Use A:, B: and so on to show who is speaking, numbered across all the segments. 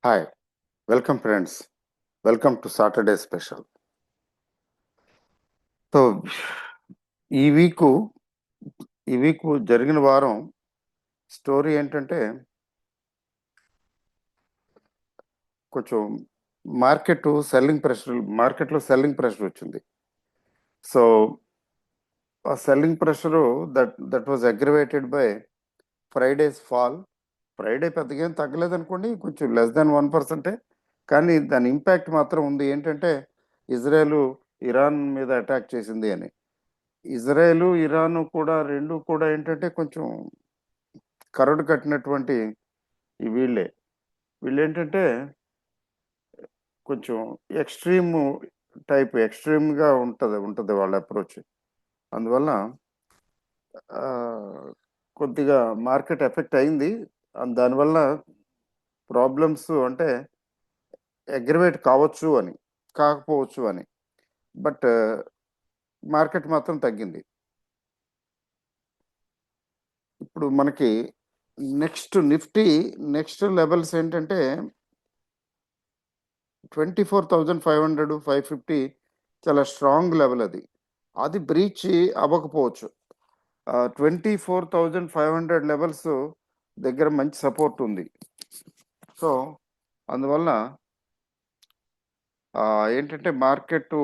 A: Hi welcome friends welcome to Saturday special. So ఈ week ఈ week జరిగిన వారం స్టోరీ ఏంటంటే కొంచెం మార్కెట్లో సెల్లింగ్ ప్రెషర్ వచ్చింది. సో ఆ selling pressure that was aggravated by Fridays fall. Friday పెద్దగా ఏం తగ్గలేదనుకోండి, కొంచెం లెస్ దాన్ 1%. కానీ దాని ఇంపాక్ట్ మాత్రం ఉంది. ఏంటంటే ఇజ్రాయెల్ ఇరాన్ మీద అటాక్ చేసింది అని. ఇజ్రాయెల్ ఇరాన్ కూడా రెండు కూడా ఏంటంటే కొంచెం కరడు కట్టినటువంటి ఈ వీళ్ళు ఏంటంటే కొంచెం ఎక్స్ట్రీమ్గా ఉంటుంది వాళ్ళ అప్రోచ్. అందువల్ల ఆ, కొద్దిగా మార్కెట్ ఎఫెక్ట్ అయింది. దానివల్ల ప్రాబ్లమ్స్ అంటే అగ్రివేట్ కాకపోవచ్చు అని. బట్ మార్కెట్ మాత్రం తగ్గింది. ఇప్పుడు మనకి నెక్స్ట్ లెవెల్స్ ఏంటంటే 24,500 550 చాలా స్ట్రాంగ్ లెవెల్. అది బ్రీచ్ అవ్వకపోవచ్చు. 24,500 లెవెల్స్ దగ్గర మంచి సపోర్ట్ ఉంది. సో అందువల్ల ఏంటంటే మార్కెట్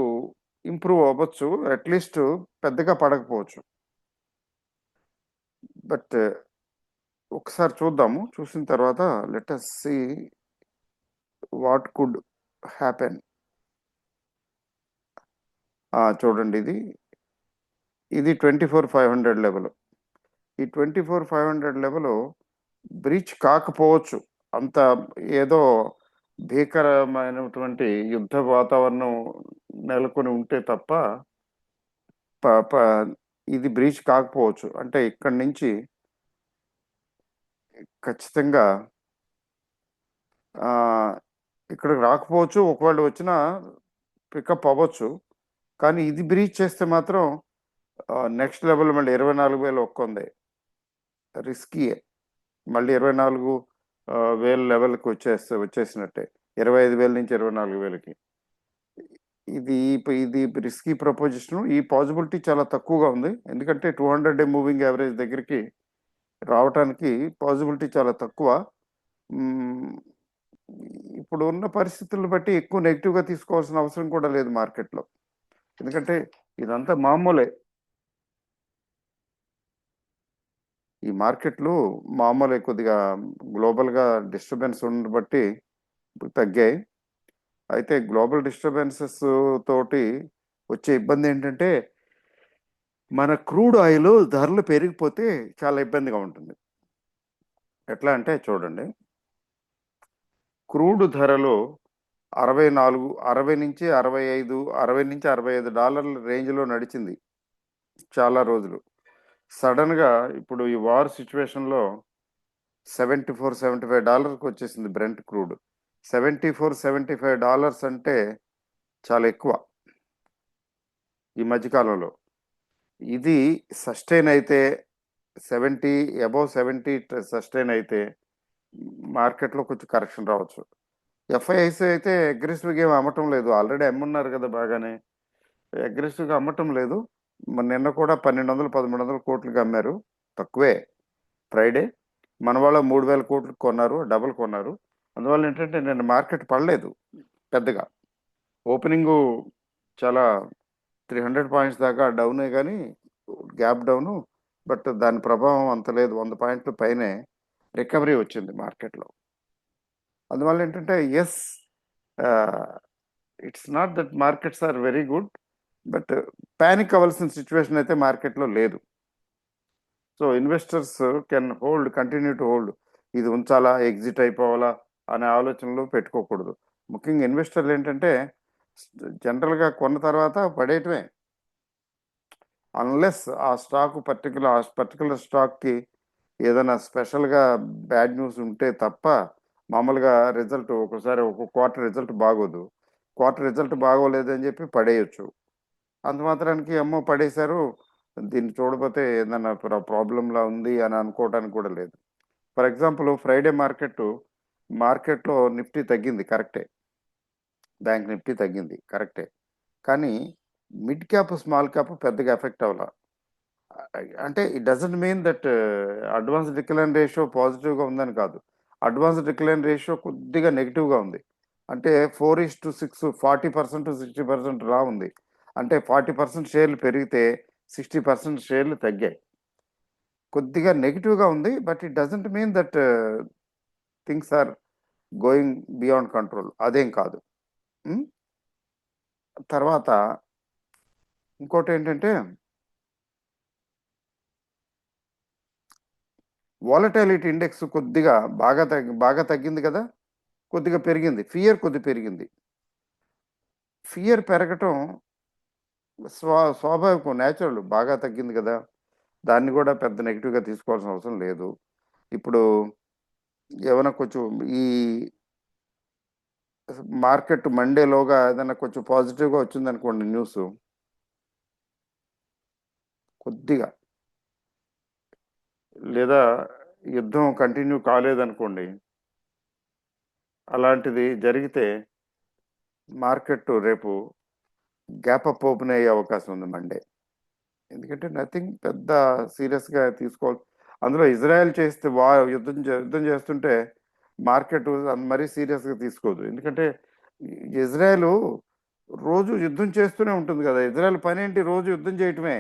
A: ఇంప్రూవ్ అవ్వచ్చు, అట్లీస్ట్ పెద్దగా పడకపోవచ్చు. బట్ ఒకసారి చూసిన తర్వాత let us see what could happen. చూడండి, ఇది 24,500 లెవెల్. ఈ 24,500 లెవెల్ బ్రీచ్ కాకపోవచ్చు. అంత ఏదో భీకరమైనటువంటి యుద్ధ వాతావరణం నెలకొని ఉంటే తప్ప ఇది బ్రీచ్ కాకపోవచ్చు. అంటే ఇక్కడి నుంచి ఖచ్చితంగా ఇక్కడికి రాకపోవచ్చు. ఒకవేళ వచ్చినా పికప్ అవ్వచ్చు. కానీ ఇది బ్రీచ్ చేస్తే మాత్రం నెక్స్ట్ లెవెల్ మళ్ళీ 24,000 ఒక్కంది రిస్కీయే. మళ్ళీ 24,000 లెవెల్కి వచ్చేసినట్టే. 25,000 నుంచి 24,000కి. ఇది రిస్కీ ప్రపోజిషన్. ఈ పాసిబిలిటీ చాలా తక్కువగా ఉంది. ఎందుకంటే 200-డే మూవింగ్ యావరేజ్ దగ్గరికి రావటానికి పాసిబిలిటీ చాలా తక్కువ. ఇప్పుడు ఉన్న పరిస్థితులను బట్టి ఎక్కువ నెగిటివ్గా తీసుకోవాల్సిన అవసరం కూడా లేదు మార్కెట్లో. ఎందుకంటే ఇదంతా మామూలే. ఈ మార్కెట్లు మామూలే. కొద్దిగా గ్లోబల్గా డిస్టర్బెన్స్ ఉన్న బట్టి తగ్గాయి. అయితే గ్లోబల్ డిస్టర్బెన్సెస్ తోటి వచ్చే ఇబ్బంది ఏంటంటే మన క్రూడ్ ఆయిల్ ధరలు పెరిగిపోతే చాలా ఇబ్బందిగా ఉంటుంది. ఎట్లా అంటే చూడండి, క్రూడ్ ధరలు 60 నుంచి 65 డాలర్ల రేంజ్లో నడిచింది చాలా రోజులు. సడన్గా ఇప్పుడు ఈ వార్ సిచ్యువేషన్లో $74-75 వచ్చేసింది బ్రెంట్ క్రూడ్. $74-75 అంటే చాలా ఎక్కువ ఈ మధ్యకాలంలో. ఇది సస్టైన్ అయితే 70 సస్టైన్ అయితే మార్కెట్లో కొంచెం కరెక్షన్ రావచ్చు. ఎఫ్ఐఐస్ అయితే అగ్రెసివ్గా ఏమి అమ్మటం లేదు. ఆల్రెడీ అమ్మున్నారు కదా, బాగానే అగ్రెసివ్గా అమ్మటం లేదు. నిన్న కూడా 1,200-1,300 కోట్లకి అమ్మారు. తక్కువే. ఫ్రైడే మన వాళ్ళ 3,000 కోట్లకు కొన్నారు, డబుల్ కొన్నారు. అందువల్ల ఏంటంటే నిన్న మార్కెట్ పడలేదు పెద్దగా. ఓపెనింగు చాలా 300 పాయింట్స్ దాకా డౌనే, కానీ గ్యాప్ డౌను. బట్ దాని ప్రభావం అంత లేదు. 100 పాయింట్ల పైనే రికవరీ వచ్చింది మార్కెట్లో. అందువల్ల ఏంటంటే it's not that markets are very good, but panic అవ్వాల్సిన సిచ్యువేషన్ అయితే మార్కెట్లో లేదు. So investors continue to hold. ఇది ఉంచాలా, ఎగ్జిట్ అయిపోవాలా అనే ఆలోచనలు పెట్టుకోకూడదు. ముఖ్యంగా ఇన్వెస్టర్లు ఏంటంటే జనరల్గా కొన్న తర్వాత పడేయటమే. అన్లెస్ ఆ పర్టికులర్ స్టాక్కి ఏదైనా స్పెషల్గా బ్యాడ్ న్యూస్ ఉంటే తప్ప మామూలుగా రిజల్ట్ ఒకసారి ఒక క్వార్టర్ రిజల్ట్ బాగోదు. క్వార్టర్ రిజల్ట్ బాగోలేదని చెప్పి పడేయచ్చు. అంత మాత్రానికి అమ్మో పడేశారు, దీన్ని చూడకపోతే ఏదైనా ప్రాబ్లంలా ఉంది అని అనుకోవడానికి కూడా లేదు. ఫర్ ఎగ్జాంపుల్ ఫ్రైడే మార్కెట్ మార్కెట్లో నిఫ్టీ తగ్గింది కరెక్టే, బ్యాంక్ నిఫ్టీ తగ్గింది కరెక్టే, కానీ మిడ్ క్యాప్ స్మాల్ క్యాప్ పెద్దగా ఎఫెక్ట్ అవ్వాల. అంటే it doesn't mean that advance decline ratio పాజిటివ్గా ఉందని కాదు. అడ్వాన్స్ డిక్లైన్ రేషియో కొద్దిగా నెగిటివ్గా ఉంది. అంటే 4:6 40% 60% రా ఉంది. అంటే 40% షేర్లు పెరిగితే 60% షేర్లు తగ్గాయి. కొద్దిగా నెగిటివ్గా ఉంది. But it doesn't mean that things are going beyond control. అదేం కాదు. ఉమ్, తర్వాత ఇంకోటి ఏంటంటే వాలటాలిటీ ఇండెక్స్ కొద్దిగా బాగా తగ్గింది కదా, కొద్దిగా పెరిగింది. ఫియర్ కొద్దిగా పెరిగింది. ఫియర్ పెరగటం స్వాభావికం, న్యాచురల్. బాగా తగ్గింది కదా, దాన్ని కూడా పెద్ద నెగిటివ్గా తీసుకోవాల్సిన అవసరం లేదు. ఇప్పుడు ఏమైనా కొంచెం ఈ మార్కెట్ మండేలోగా ఏదైనా కొంచెం పాజిటివ్గా వచ్చిందనుకోండి న్యూస్, కొద్దిగా, లేదా యుద్ధం కంటిన్యూ కాలేదనుకోండి, అలాంటిది జరిగితే మార్కెట్ రేపు గ్యాప్ అప్ ఓపెన్ అయ్యే అవకాశం ఉంది మండే. ఎందుకంటే నథింగ్ పెద్ద సీరియస్గా తీసుకోవాలి. అందులో ఇజ్రాయెల్ చేస్తే యుద్ధం చేస్తుంటే మార్కెట్ మరీ సీరియస్గా తీసుకోదు. ఎందుకంటే ఇజ్రాయెల్ రోజు యుద్ధం చేస్తూనే ఉంటుంది కదా. ఇజ్రాయెల్ పని ఏంటి? రోజు యుద్ధం చేయటమే.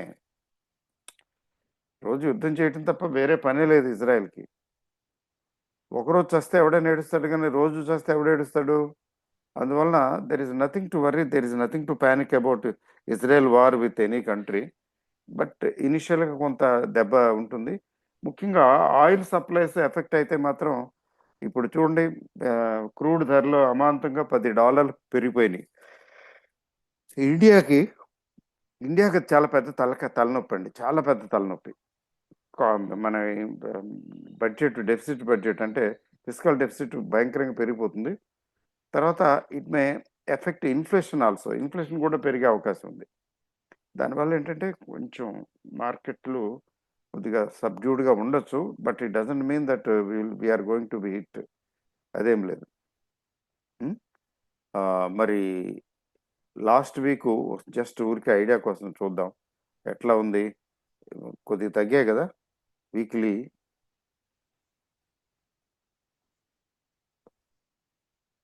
A: రోజు యుద్ధం చేయటం తప్ప వేరే పనే లేదు ఇజ్రాయెల్కి. ఒకరోజు చస్తే ఎవడైనా ఏడుస్తాడు, కానీ రోజు చస్తే ఎవడేడుస్తాడు? అందువలన there is nothing to worry, there is nothing to panic about Israel war with any country. But ఇనిషియల్గా కొంత దెబ్బ ఉంటుంది. ముఖ్యంగా ఆయిల్ సప్లైస్ ఎఫెక్ట్ అయితే మాత్రం, ఇప్పుడు చూడండి, క్రూడ్ ధరలు అమాంతంగా $10 పెరిగిపోయినాయి. ఇండియాకి ఇండియాకి చాలా పెద్ద తలనొప్పి అండి, చాలా పెద్ద తలనొప్పి. మన డెఫిసిట్ బడ్జెట్ అంటే ఫిజికల్ డెఫిసిట్ భయంకరంగా పెరిగిపోతుంది. తర్వాత it may affect inflation also. Inflation కూడా పెరిగే అవకాశం ఉంది. దానివల్ల ఏంటంటే కొంచెం మార్కెట్లు కొద్దిగా సబ్డ్యూడ్గా ఉండొచ్చు. But it doesn't mean that we're going to be hit. అదేం లేదు. ఉమ్, మరి లాస్ట్ వీక్ జస్ట్ ఊరికి ఐడియా కోసం చూద్దాం ఎట్లా ఉంది. కొద్దిగా తగ్గాయి కదా వీక్లీ.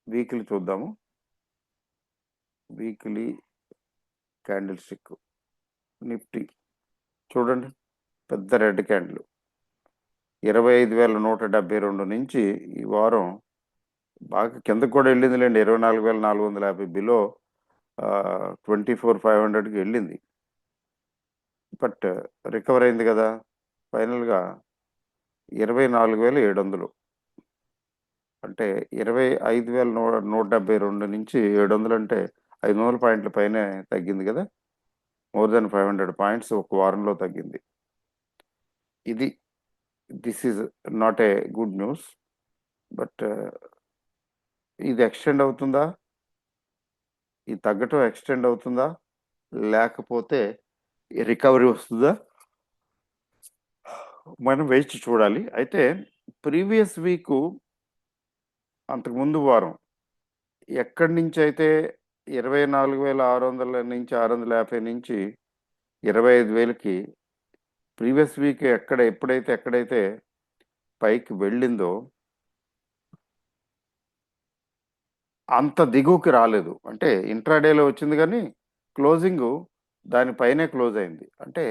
A: వీక్లీ చూద్దాము. వీక్లీ క్యాండిల్ స్టిక్ నిఫ్టీ చూడండి, పెద్ద రెడ్ క్యాండిల్ 25,172 నుంచి ఈ వారం బాగా కిందకు కూడా వెళ్ళిందిలేండి. 24,450 బిలో 24,500కి వెళ్ళింది. బట్ రికవర్ అయింది కదా. ఫైనల్గా 24,700, అంటే 25,172 నుంచి 700, అంటే 500 పాయింట్ల పైనే తగ్గింది కదా. మోర్ దెన్ 500 పాయింట్స్ ఒక వారంలో తగ్గింది. This is not a good news. But ఇది ఎక్స్టెండ్ అవుతుందా? ఈ తగ్గటం ఎక్స్టెండ్ అవుతుందా, లేకపోతే రికవరీ వస్తుందా, మనం వేచి చూడాలి. అయితే ప్రీవియస్ వీక్, అంతకుముందు వారం ఎక్కడి నుంచి అయితే 24,600 నుంచి 650 నుంచి 25,000కి ప్రీవియస్ వీక్ ఎక్కడైతే పైకి వెళ్ళిందో అంత దిగువకి రాలేదు. అంటే ఇంట్రాడేలో వచ్చింది, కానీ క్లోజింగ్ దానిపైనే క్లోజ్ అయింది. అంటే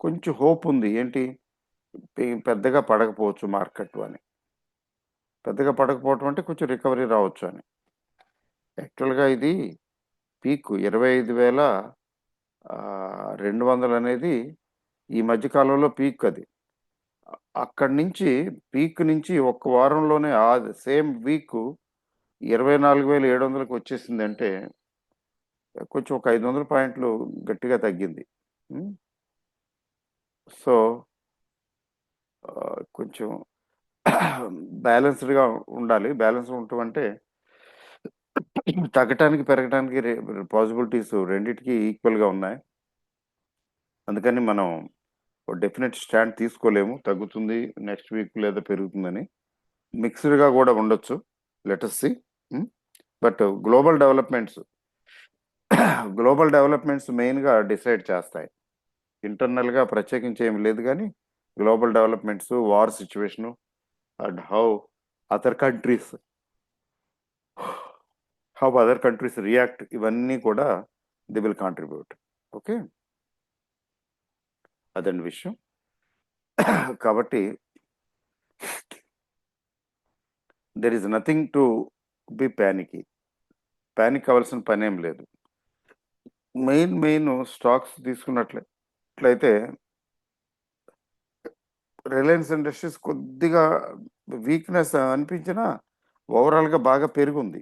A: కొంచెం హోప్ ఉంది. ఏంటి, పెద్దగా పడకపోవచ్చు మార్కెట్ అని. పెద్దగా పడకపోవటం అంటే కొంచెం రికవరీ రావచ్చు అని. యాక్చువల్గా ఇది పీక్ 25,200 అనేది ఈ మధ్యకాలంలో పీక్. అది అక్కడి నుంచి పీక్ నుంచి ఒక్క వారంలోనే ఆ సేమ్ వీక్ 24,700కి వచ్చేసింది. అంటే కొంచెం ఒక 500 పాయింట్లు గట్టిగా తగ్గింది. సో కొంచెం బ్యాలెన్స్డ్గా ఉండాలి. బ్యాలెన్స్ ఉండటం అంటే తగ్గటానికి పెరగటానికి పాసిబిలిటీస్ రెండింటికి ఈక్వల్గా ఉన్నాయి. అందుకని మనం డెఫినెట్ స్టాండ్ తీసుకోలేము తగ్గుతుంది నెక్స్ట్ వీక్ లేదా పెరుగుతుందని. మిక్స్డ్గా కూడా ఉండొచ్చు. Let us see. But global developments మెయిన్గా డిసైడ్ చేస్తాయి. ఇంటర్నల్గా ప్రత్యేకించి ఏమి లేదు, కానీ global developments, war situation, and other countries how other countries react, ఇవన్నీ కూడా ది విల్ కాంట్రిబ్యూట్. ఓకే, అదండి విషయం. కాబట్టి there is nothing to be panic అవ్వాల్సిన పని ఏం లేదు. మెయిన్ స్టాక్స్ తీసుకున్నట్లయితే రిలయన్స్ ఇండస్ట్రీస్ కొద్దిగా వీక్నెస్ అనిపించినా ఓవరాల్గా బాగా పెరిగింది.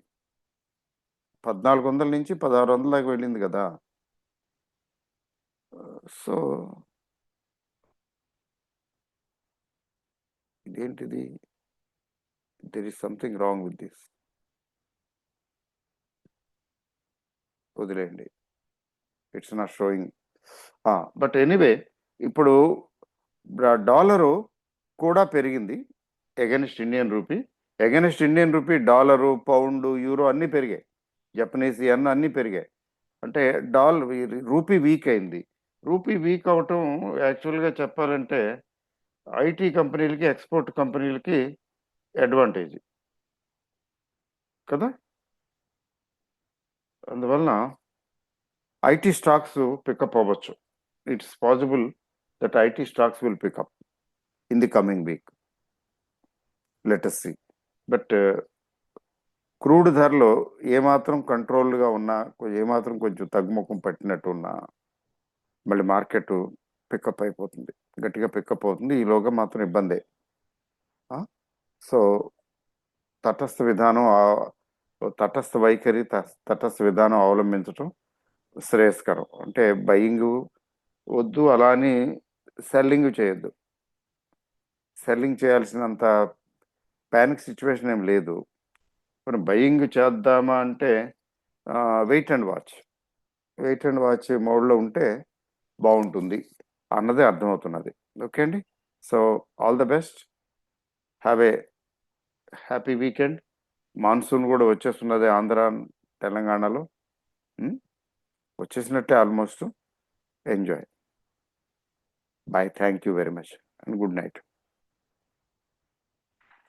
A: 1400 నుంచి 1600 దాకా వెళ్ళింది కదా. సో ఇదేంటిది, there is something wrong with this. వదిలేయండి, it's not showing. But anyway, ఇప్పుడు డాలరు కూడా పెరిగింది against Indian rupee. Dollar, pound, euro అన్నీ పెరిగాయి. జపనీస్ యెన్ అన్నీ పెరిగాయి. అంటే రూపీ వీక్ అయింది. రూపీ వీక్ అవటం యాక్చువల్గా చెప్పాలంటే ఐటీ కంపెనీలకి, ఎక్స్పోర్ట్ కంపెనీలకి అడ్వాంటేజ్ కదా. అందువలన ఐటీ స్టాక్స్ పికప్ అవ్వచ్చు. It's possible that IT stocks will pick up in the coming week. Let us see. But crude ధరలో ఏమాత్రం కంట్రోల్గా ఉన్నా, ఏమాత్రం కొంచెం తగ్గుముఖం పట్టినట్టు ఉన్నా, మళ్ళీ మార్కెట్ పికప్ అయిపోతుంది, గట్టిగా పికప్ అవుతుంది. ఈలోగా మాత్రం ఇబ్బందే. సో తటస్థ వైఖరి, తటస్థ విధానం అవలంబించటం శ్రేయస్కరం. అంటే బయింగ్ వద్దు, అలా అని సెల్లింగ్ చేయొద్దు. సెల్లింగ్ చేయాల్సినంత ప్యానిక్ సిచ్యువేషన్ ఏం లేదు. మనం బయింగ్ చేద్దామా అంటే వెయిట్ అండ్ వాచ్ మోడ్లో ఉంటే బాగుంటుంది అన్నదే అర్థమవుతున్నది. ఓకే అండి. So all the best, have a happy weekend. Monsoon కూడా వచ్చేస్తున్నది ఆంధ్ర, తెలంగాణలో. వచ్చేసినట్టే almost. Enjoy. Bye, thank you very much and good night.